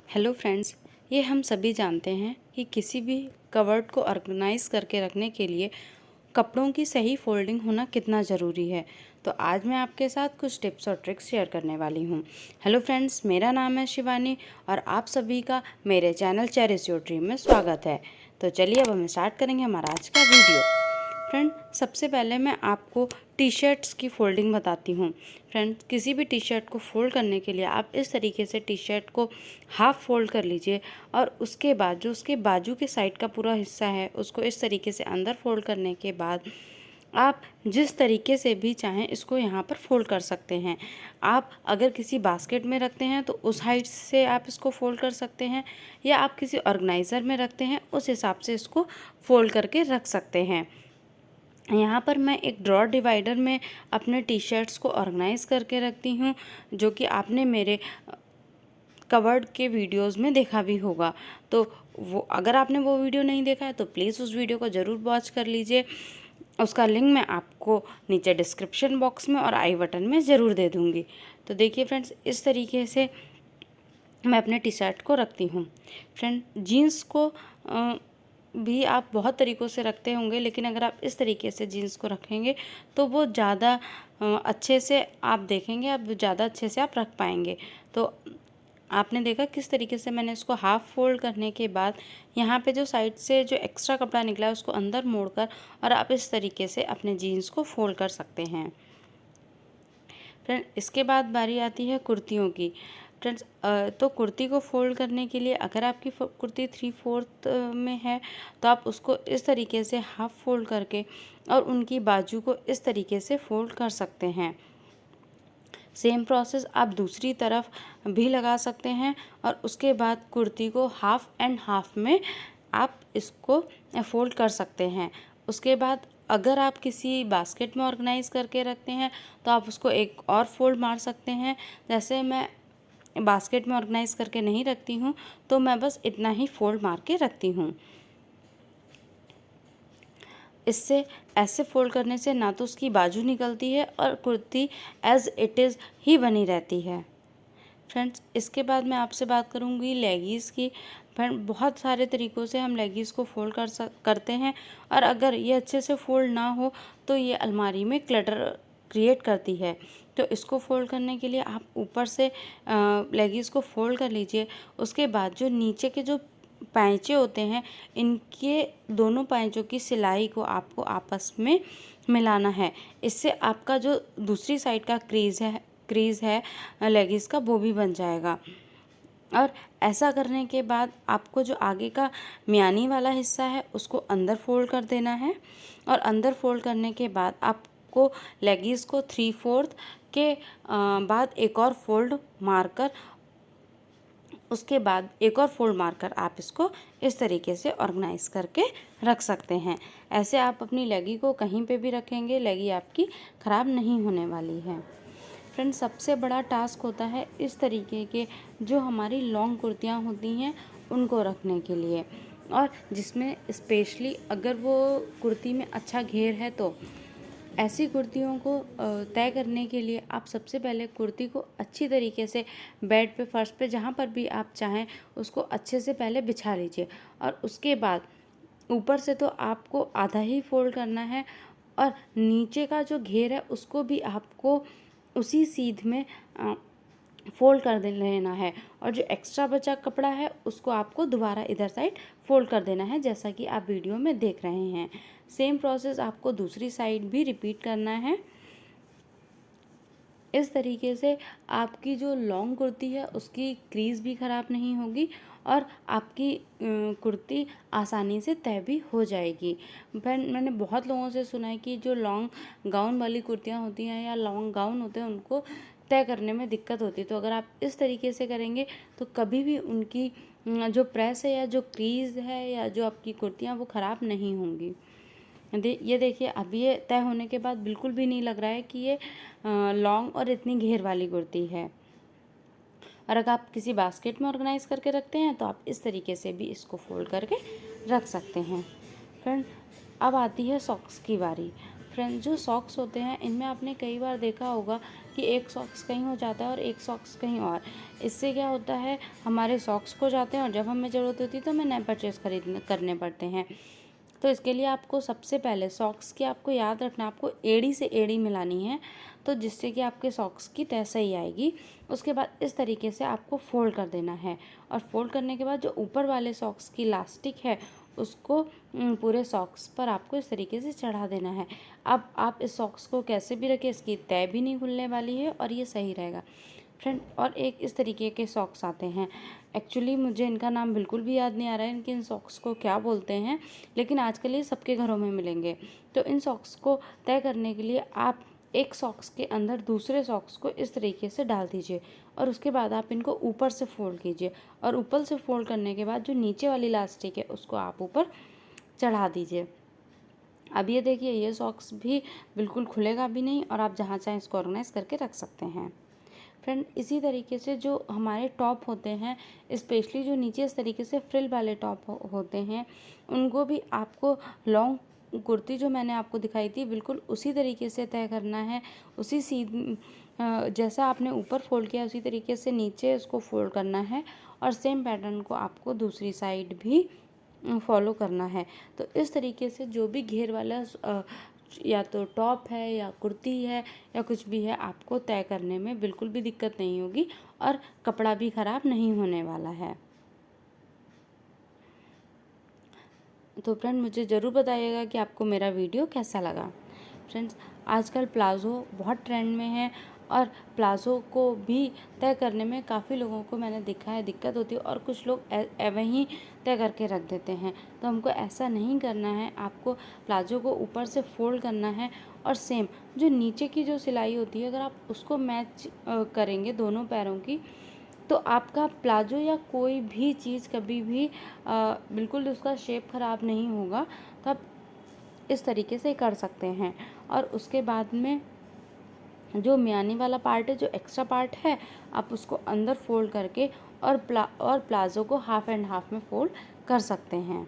Hello friends, ये हम सभी जानते हैं कि किसी भी कवर्ड को ऑर्गेनाइज करके रखने के लिए कपड़ों की सही फोल्डिंग होना कितना ज़रूरी है। तो आज मैं आपके साथ कुछ टिप्स और ट्रिक्स शेयर करने वाली हूँ। हेलो फ्रेंड्स, मेरा नाम है शिवानी और आप सभी का मेरे चैनल चेरिश योर ड्रीम में स्वागत है। तो चलिए अब हम स्टार्ट करेंगे हमारा आज का वीडियो। फ्रेंड, सबसे पहले मैं आपको टी शर्ट्स की फ़ोल्डिंग बताती हूँ। फ्रेंड, किसी भी टी शर्ट को फ़ोल्ड करने के लिए आप इस तरीके से टी शर्ट को हाफ़ फ़ोल्ड कर लीजिए और उसके बाद जो उसके बाजू के साइड का पूरा हिस्सा है उसको इस तरीके से अंदर फ़ोल्ड करने के बाद आप जिस तरीके से भी चाहें इसको यहाँ पर फ़ोल्ड कर सकते हैं। आप अगर किसी बास्केट में रखते हैं तो उस हाइट से आप इसको फ़ोल्ड कर सकते हैं, या आप किसी ऑर्गेनाइज़र में रखते हैं उस हिसाब से इसको फ़ोल्ड करके रख सकते हैं। यहाँ पर मैं एक ड्रॉर डिवाइडर में अपने टी शर्ट्स को ऑर्गेनाइज़ करके रखती हूँ, जो कि आपने मेरे कवर्ड के वीडियोस में देखा भी होगा। तो वो अगर आपने वो वीडियो नहीं देखा है तो प्लीज़ उस वीडियो को ज़रूर वॉच कर लीजिए। उसका लिंक मैं आपको नीचे डिस्क्रिप्शन बॉक्स में और आई बटन में ज़रूर दे दूँगी। तो देखिए फ्रेंड्स, इस तरीके से मैं अपने टी शर्ट को रखती हूँ। फ्रेंड, जीन्स को भी आप बहुत तरीक़ों से रखते होंगे, लेकिन अगर आप इस तरीके से जीन्स को रखेंगे तो वो ज़्यादा अच्छे से आप देखेंगे, आप ज़्यादा अच्छे से आप रख पाएंगे। तो आपने देखा किस तरीके से मैंने इसको हाफ़ फोल्ड करने के बाद यहाँ पे जो साइड से जो एक्स्ट्रा कपड़ा निकला है उसको अंदर मोड़कर और आप इस तरीके से अपने जीन्स को फोल्ड कर सकते हैं। फ्रेंड, इसके बाद बारी आती है कुर्तियों की। फ्रेंड्स, तो कुर्ती को फ़ोल्ड करने के लिए अगर आपकी कुर्ती 3/4 में है तो आप उसको इस तरीके से हाफ़ फोल्ड करके और उनकी बाजू को इस तरीके से फोल्ड कर सकते हैं। सेम प्रोसेस आप दूसरी तरफ भी लगा सकते हैं और उसके बाद कुर्ती को हाफ़ एंड हाफ़ में आप इसको फोल्ड कर सकते हैं। उसके बाद अगर आप किसी बास्केट में ऑर्गेनाइज़ करके रखते हैं तो आप उसको एक और फोल्ड मार सकते हैं। जैसे मैं बास्केट में ऑर्गेनाइज़ करके नहीं रखती हूँ तो मैं बस इतना ही फोल्ड मार के रखती हूँ। इससे ऐसे फोल्ड करने से ना तो उसकी बाजू निकलती है और कुर्ती एज़ इट इज़ ही बनी रहती है। फ्रेंड्स, इसके बाद मैं आपसे बात करूँगी लेगीज़ की। फ्रेंड, बहुत सारे तरीक़ों से हम लेगीज़ को फोल्ड करते हैं और अगर ये अच्छे से फोल्ड ना हो तो ये अलमारी में क्लटर क्रिएट करती है। तो इसको फोल्ड करने के लिए आप ऊपर से लेगीज़ को फोल्ड कर लीजिए। उसके बाद जो नीचे के जो पैंचे होते हैं, इनके दोनों पैंचों की सिलाई को आपको आपस में मिलाना है। इससे आपका जो दूसरी साइड का क्रीज़ है लेगीज़ का, वो भी बन जाएगा। और ऐसा करने के बाद आपको जो आगे का म्यानी वाला हिस्सा है उसको अंदर फोल्ड कर देना है और अंदर फोल्ड करने के बाद आपको लेगीज़ को 3/4 के बाद एक और फोल्ड मारकर उसके बाद एक और फोल्ड मारकर आप इसको इस तरीके से ऑर्गेनाइज़ करके रख सकते हैं। ऐसे आप अपनी लेगी को कहीं पे भी रखेंगे, लेगी आपकी ख़राब नहीं होने वाली है। फ्रेंड, सबसे बड़ा टास्क होता है इस तरीके के जो हमारी लॉन्ग कुर्तियाँ होती हैं उनको रखने के लिए, और जिसमें स्पेशली अगर वो कुर्ती में अच्छा घेर है तो ऐसी कुर्तियों को तय करने के लिए आप सबसे पहले कुर्ती को अच्छी तरीके से बेड पे, फर्श पे, जहाँ पर भी आप चाहें उसको अच्छे से पहले बिछा लीजिए और उसके बाद ऊपर से तो आपको आधा ही फोल्ड करना है और नीचे का जो घेर है उसको भी आपको उसी सीध में फोल्ड कर लेना है और जो एक्स्ट्रा बचा कपड़ा है उसको आपको दोबारा इधर साइड फोल्ड कर देना है, जैसा कि आप वीडियो में देख रहे हैं। सेम प्रोसेस आपको दूसरी साइड भी रिपीट करना है। इस तरीके से आपकी जो लॉन्ग कुर्ती है उसकी क्रीज़ भी ख़राब नहीं होगी और आपकी कुर्ती आसानी से तय भी हो जाएगी। मैंने बहुत लोगों से सुना है कि जो लॉन्ग गाउन वाली कुर्तियाँ होती हैं या लॉन्ग गाउन होते हैं उनको तय करने में दिक्कत होती है। तो अगर आप इस तरीके से करेंगे तो कभी भी उनकी जो प्रेस है या जो क्रीज़ है या जो आपकी कुर्तियाँ वो ख़राब नहीं होंगी। ये देखिए, अब ये तय होने के बाद बिल्कुल भी नहीं लग रहा है कि ये लॉन्ग और इतनी घेर वाली कुर्ती है। और अगर आप किसी बास्केट में ऑर्गेनाइज़ करके रखते हैं तो आप इस तरीके से भी इसको फोल्ड करके रख सकते हैं। फ्रेंड, अब आती है सॉक्स की बारी। फ्रेंड्स, जो सॉक्स होते हैं इनमें आपने कई बार देखा होगा कि एक सॉक्स कहीं हो जाता है और एक सॉक्स कहीं और। इससे क्या होता है, हमारे सॉक्स खो जाते हैं और जब हमें ज़रूरत होती है तो हमें नए परचेज़ करने पड़ते हैं। तो इसके लिए आपको सबसे पहले सॉक्स की आपको याद रखना, आपको एड़ी से एड़ी मिलानी है, तो जिससे कि आपके सॉक्स की तह सही आएगी। उसके बाद इस तरीके से आपको फोल्ड कर देना है और फोल्ड करने के बाद जो ऊपर वाले सॉक्स की इलास्टिक है उसको पूरे सॉक्स पर आपको इस तरीके से चढ़ा देना है। अब आप इस सॉक्स को कैसे भी रखें, इसकी तह भी नहीं खुलने वाली है और ये सही रहेगा। फ्रेंड, और एक इस तरीके के सॉक्स आते हैं, एक्चुअली मुझे इनका नाम बिल्कुल भी याद नहीं आ रहा है इनके इन सॉक्स को क्या बोलते हैं, लेकिन आजकल ये सबके घरों में मिलेंगे। तो इन सॉक्स को तय करने के लिए आप एक सॉक्स के अंदर दूसरे सॉक्स को इस तरीके से डाल दीजिए और उसके बाद आप इनको ऊपर से फोल्ड कीजिए और ऊपर से फोल्ड करने के बाद जो नीचे वाली इलास्टिक है उसको आप ऊपर चढ़ा दीजिए। अब ये देखिए, ये सॉक्स भी बिल्कुल खुलेगा भी नहीं और आप जहाँ चाहें इसको ऑर्गेनाइज करके रख सकते हैं। फ्रेंड, इसी तरीके से जो हमारे टॉप होते हैं, स्पेशली जो नीचे इस तरीके से फ्रिल वाले टॉप होते हैं, उनको भी आपको लॉन्ग कुर्ती जो मैंने आपको दिखाई थी बिल्कुल उसी तरीके से तय करना है। उसी जैसा आपने ऊपर फोल्ड किया उसी तरीके से नीचे उसको फोल्ड करना है और सेम पैटर्न को आपको दूसरी साइड भी फॉलो करना है। तो इस तरीके से जो भी घेर वाला या तो टॉप है या कुर्ती है या कुछ भी है, आपको तय करने में बिल्कुल भी दिक्कत नहीं होगी और कपड़ा भी ख़राब नहीं होने वाला है। तो फ्रेंड, मुझे ज़रूर बताइएगा कि आपको मेरा वीडियो कैसा लगा। फ्रेंड्स, आजकल प्लाज़ो बहुत ट्रेंड में है और प्लाज़ो को भी तय करने में काफ़ी लोगों को मैंने देखा है दिक्कत होती है और कुछ लोग वहीं तय करके रख देते हैं। तो हमको ऐसा नहीं करना है, आपको प्लाज़ो को ऊपर से फोल्ड करना है और सेम जो नीचे की जो सिलाई होती है अगर आप उसको मैच करेंगे दोनों पैरों की, तो आपका प्लाजो या कोई भी चीज़ कभी भी बिल्कुल उसका शेप ख़राब नहीं होगा। तो आप इस तरीके से कर सकते हैं और उसके बाद में जो म्यानी वाला पार्ट है, जो एक्स्ट्रा पार्ट है, आप उसको अंदर फोल्ड करके और प्लाजो को हाफ एंड हाफ में फोल्ड कर सकते हैं।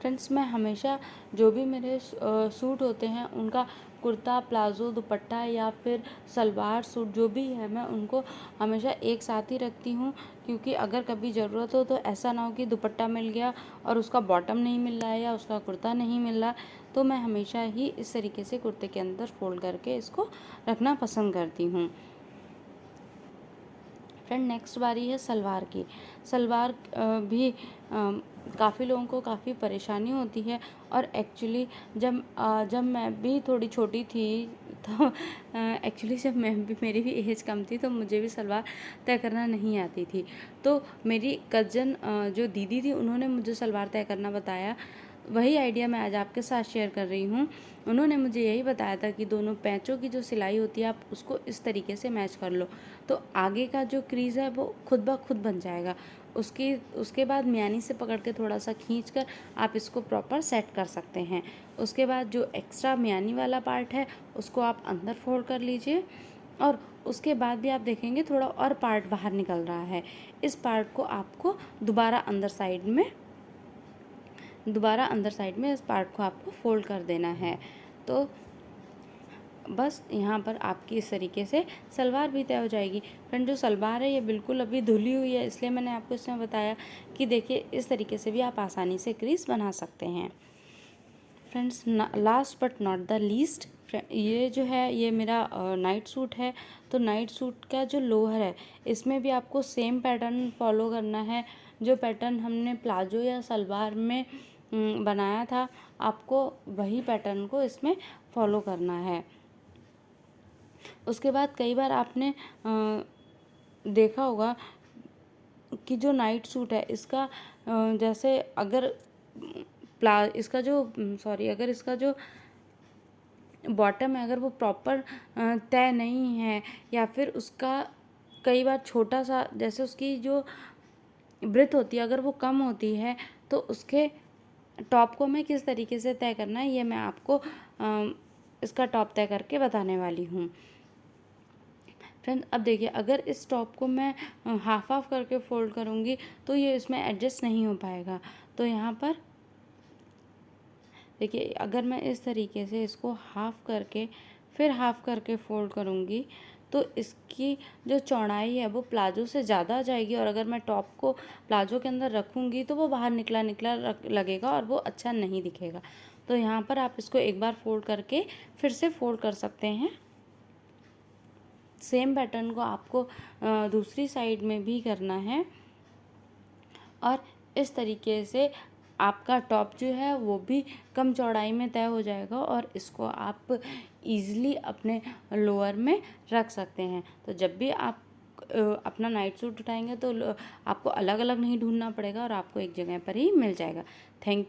फ्रेंड्स, मैं हमेशा जो भी मेरे सूट होते हैं उनका कुर्ता, प्लाज़ो, दुपट्टा या फिर सलवार सूट जो भी है, मैं उनको हमेशा एक साथ ही रखती हूँ, क्योंकि अगर कभी ज़रूरत हो तो ऐसा ना हो कि दुपट्टा मिल गया और उसका बॉटम नहीं मिल रहा है या उसका कुर्ता नहीं मिल रहा। तो मैं हमेशा ही इस तरीके से कुर्ते के अंदर फोल्ड करके इसको रखना पसंद करती हूँ। फ्रेंड, नेक्स्ट बारी है सलवार की। सलवार भी काफ़ी लोगों को काफ़ी परेशानी होती है और एक्चुअली जब मैं भी थोड़ी छोटी थी तो एक्चुअली जब मेरी भी एज कम थी तो मुझे भी सलवार तय करना नहीं आती थी। तो मेरी कज़न जो दीदी थी उन्होंने मुझे सलवार तय करना बताया। वही आइडिया मैं आज आपके साथ शेयर कर रही हूँ। उन्होंने मुझे यही बताया था कि दोनों पैचों की जो सिलाई होती है आप उसको इस तरीके से मैच कर लो, तो आगे का जो क्रीज़ है वो खुद ब खुद बन जाएगा। उसके बाद म्यानी से पकड़ के थोड़ा सा खींचकर आप इसको प्रॉपर सेट कर सकते हैं। उसके बाद जो एक्स्ट्रा म्यानी वाला पार्ट है उसको आप अंदर फोल्ड कर लीजिए और उसके बाद भी आप देखेंगे थोड़ा और पार्ट बाहर निकल रहा है। इस पार्ट को आपको दोबारा अंदर साइड में इस पार्ट को आपको फोल्ड कर देना है। तो बस यहाँ पर आपकी इस तरीके से सलवार भी तय हो जाएगी। फ्रेंड, जो सलवार है ये बिल्कुल अभी धुली हुई है, इसलिए मैंने आपको इसमें बताया कि देखिए इस तरीके से भी आप आसानी से क्रीज बना सकते हैं। Friends, last but not the least, ये जो है ये मेरा नाइट सूट है। तो नाइट सूट का जो लोअर है इसमें भी आपको सेम पैटर्न फॉलो करना है। जो पैटर्न हमने प्लाजो या सलवार में बनाया था, आपको वही पैटर्न को इसमें फॉलो करना है। उसके बाद कई बार आपने देखा होगा कि जो नाइट सूट है इसका जैसे अगर इसका जो बॉटम है अगर वो प्रॉपर तय नहीं है या फिर उसका कई बार छोटा सा, जैसे उसकी जो ब्रेथ होती है अगर वो कम होती है, तो उसके टॉप को मैं किस तरीके से तय करना है ये मैं आपको इसका टॉप तय करके बताने वाली हूँ। फ्रेंड, अब देखिए अगर इस टॉप को मैं हाफ करके फोल्ड करूँगी तो ये इसमें एडजस्ट नहीं हो पाएगा। तो यहाँ पर देखिए अगर मैं इस तरीके से इसको हाफ़ करके फिर हाफ़ करके फ़ोल्ड करूँगी तो इसकी जो चौड़ाई है वो प्लाजो से ज़्यादा आ जाएगी, और अगर मैं टॉप को प्लाजो के अंदर रखूँगी तो वो बाहर निकला निकला लगेगा और वो अच्छा नहीं दिखेगा। तो यहाँ पर आप इसको एक बार फ़ोल्ड करके फिर से फ़ोल्ड कर सकते हैं। सेम पैटर्न को आपको दूसरी साइड में भी करना है, और इस तरीके से आपका टॉप जो है वो भी कम चौड़ाई में तय हो जाएगा और इसको आप इजीली अपने लोअर में रख सकते हैं। तो जब भी आप अपना नाइट सूट उठाएंगे तो आपको अलग अलग नहीं ढूंढना पड़ेगा और आपको एक जगह पर ही मिल जाएगा। थैंक